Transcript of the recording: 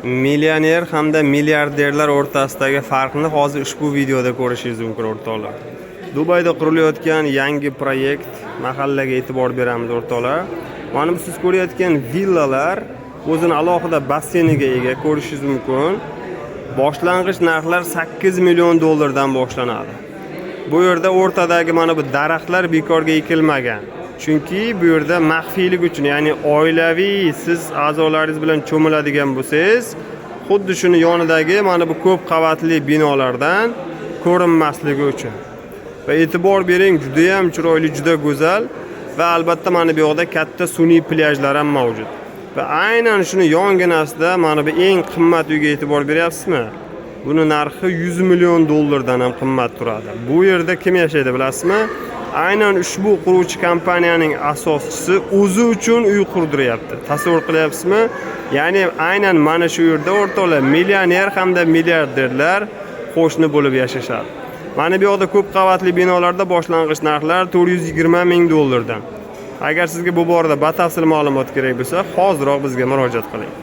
Millioner hamda milliarderlar o'rtasidagi farqni hozir ushbu videoda ko'rishingiz mumkin o'rtoqlar. Dubayda qurilayotgan yangi proyekt mahallaga e'tibor beramiz o'rtoqlar. Mana bu siz ko'rayotgan villalar o'zini alohida basseyniga ega, ko'rishingiz mumkin. Boshlang'ich narxlar 8 million dollardan boshlanadi. Bu yerda o'rtadagi mana bu daraxtlar bekorga ekilmagan. Chunki bu yerda maxfiylik uchun, ya'ni oilaviy siz a'zolaringiz bilan cho'miladigan bo'lsangiz, xuddi shuni yonidagi mana bu ko'p qavatli binolardan ko'rinmasligi uchun. Va e'tibor bering, juda ham chiroyli, juda go'zal va albatta mana bu yoqda katta sun'iy plyajlar ham mavjud. Va aynan shuni yonginasida mana bu eng qimmat uyga e'tibor beryapsizmi? Buni narxi 100 million dollardan ham qimmat turadi. Bu yerda kim yashaydi bilasizmi? Aynan ushbu quruvchi kompaniyaning asoschisi o'zi uchun uy qurdiryapti. Tasavvur qilyapsizmi? Ya'ni aynan mana shu yerda o'rtoqlar millioner hamda milliarderlar qo'shni bo'lib yashashadi. Mana bu yoqda ko'p qavatli binolarda boshlang'ich narxlar 420 ming dollardan. Agar sizga bu borada batafsil ma'lumot kerak bo'lsa, hoziroq bizga murojaat qiling.